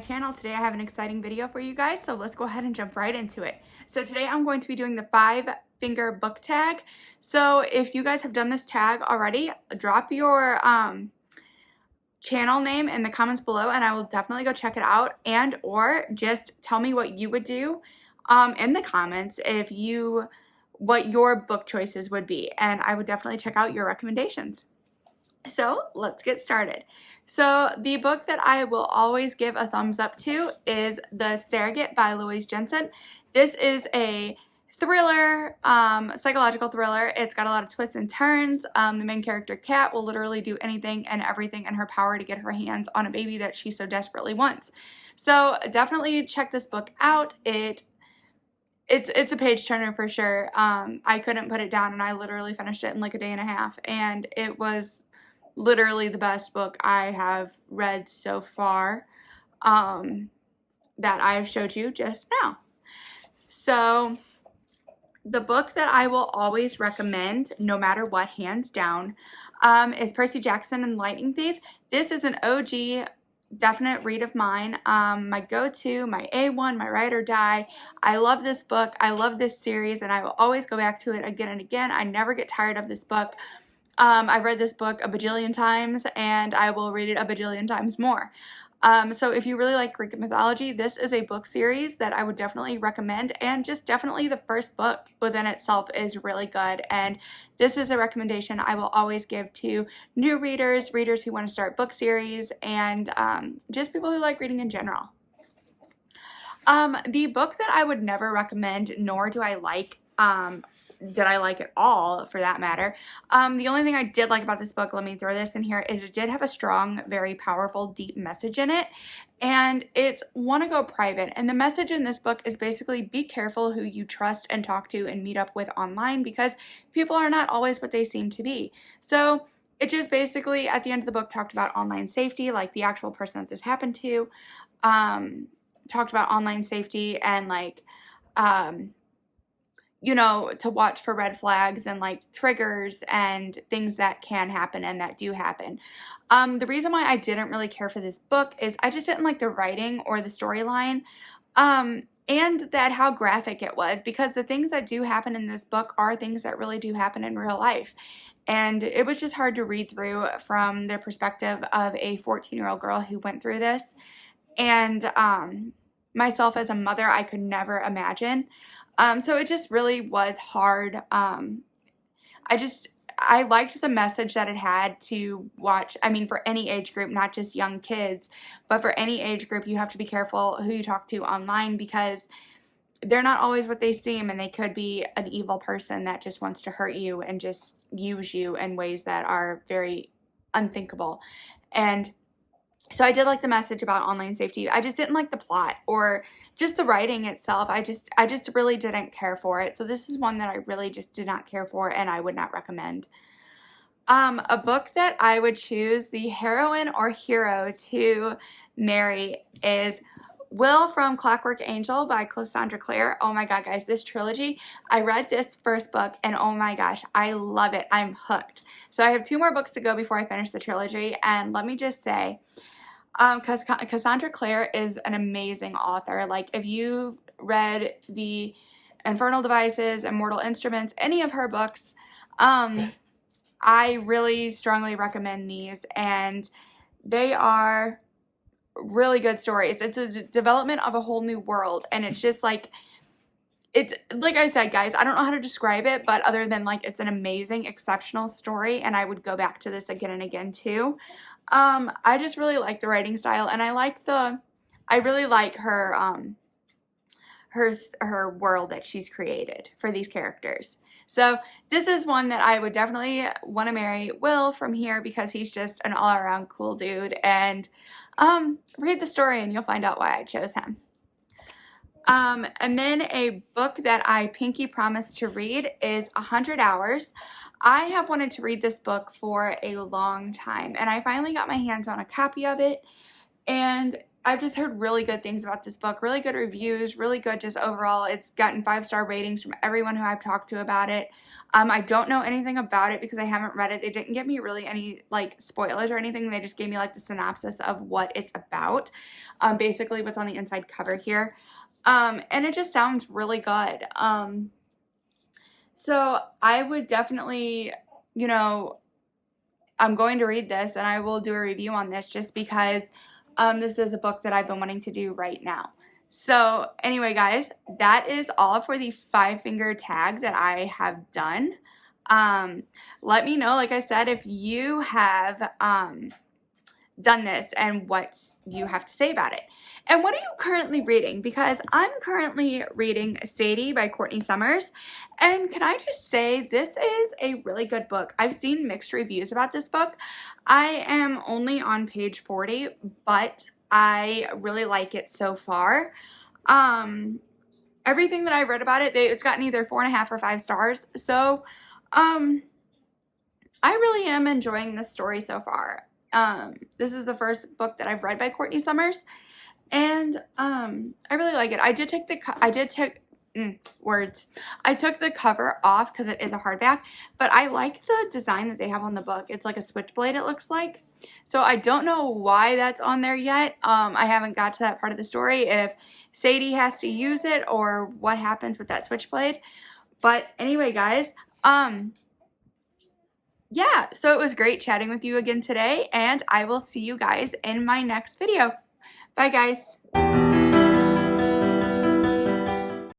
channel. Today I have an exciting video for you guys, so let's go ahead and jump right into it. So today I'm going to be doing the 5-finger book tag. So if you guys have done this tag already, drop your channel name in the comments below and I will definitely go check it out, and or just tell me what you would do in the comments what your book choices would be, and I would definitely check out your recommendations. So let's get started. So the book that I will always give a thumbs up to is The Surrogate by Louise Jensen. This is a thriller, psychological thriller. It's got a lot of twists and turns. The main character, Kat, will literally do anything and everything in her power to get her hands on a baby that she so desperately wants. So definitely check this book out. It's a page turner for sure. I couldn't put it down, and I literally finished it in like a day and a half, and it was literally the best book I have read so far that I've showed you just now. So the book that I will always recommend, no matter what, hands down, is Percy Jackson and the Lightning Thief. This is an OG definite read of mine, my go-to, my A1, my ride or die. I love this book. I love this series, and I will always go back to it again and again. I never get tired of this book. I've read this book a bajillion times, and I will read it a bajillion times more. So if you really like Greek mythology, this is a book series that I would definitely recommend, and just definitely the first book within itself is really good, and this is a recommendation I will always give to new readers, readers who want to start book series, and just people who like reading in general. The book that I would never recommend, nor do I like, did I like at all, for that matter. The only thing I did like about this book, let me throw this in here, is it did have a strong, very powerful, deep message in it, and it's Want to Go Private. And the message in this book is basically be careful who you trust and talk to and meet up with online, because people are not always what they seem to be. So it just basically, at the end of the book, talked about online safety, like the actual person that this happened to, talked about online safety and like, you know, to watch for red flags and like triggers and things that can happen and that do happen. The reason why I didn't really care for this book is I just didn't like the writing or the storyline, and that how graphic it was, because the things that do happen in this book are things that really do happen in real life. And it was just hard to read through from the perspective of a 14-year-old girl who went through this. And myself as a mother, I could never imagine. So it just really was hard. I liked the message that it had to watch. I mean, for any age group, not just young kids, but for any age group, you have to be careful who you talk to online, because they're not always what they seem, and they could be an evil person that just wants to hurt you and just use you in ways that are very unthinkable. And so I did like the message about online safety. I just didn't like the plot or just the writing itself. I just really didn't care for it. So this is one that I really just did not care for, and I would not recommend. A book that I would choose the heroine or hero to marry is Will from Clockwork Angel by Cassandra Clare. Oh my god, guys, this trilogy, I read this first book, and oh my gosh, I love it. I'm hooked. So I have 2 more books to go before I finish the trilogy, and let me just say, Cassandra Clare is an amazing author. Like, if you've read the Infernal Devices, Immortal Instruments, any of her books, I really strongly recommend these, and they are really good stories. It's a development of a whole new world, and it's just like, it's like I said, guys, I don't know how to describe it, but other than like, it's an amazing, exceptional story, and I would go back to this again and again too. I just really like the writing style, and I really like her her world that she's created for these characters. So this is one that I would definitely want to marry Will from here, because he's just an all-around cool dude, and read the story and you'll find out why I chose him. And then a book that I pinky promised to read is 100 Hours. I have wanted to read this book for a long time, and I finally got my hands on a copy of it, and I've just heard really good things about this book, really good reviews, really good just overall. It's gotten 5-star ratings from everyone who I've talked to about it. I don't know anything about it because I haven't read it. They didn't give me really any like spoilers or anything. They just gave me like the synopsis of what it's about. Basically what's on the inside cover here. And it just sounds really good. So I would definitely, you know, I'm going to read this and I will do a review on this just because this is a book that I've been wanting to do right now. So anyway, guys, that is all for the 5-finger tag that I have done. Let me know, like I said, if you have done this and what you have to say about it. And what are you currently reading? Because I'm currently reading Sadie by Courtney Summers. And can I just say, this is a really good book. I've seen mixed reviews about this book. I am only on page 40, but I really like it so far. Everything that I've read about it, it's gotten either 4.5 or 5 stars. So, I really am enjoying this story so far. This is the first book that I've read by Courtney Summers, and I really like it. I took the cover off because it is a hardback, but I like the design that they have on the book. It's like a switchblade, it looks like. So I don't know why that's on there yet. I haven't got to that part of the story, if Sadie has to use it or what happens with that switchblade. But anyway, guys, yeah, so it was great chatting with you again today, and I will see you guys in my next video. Bye, guys.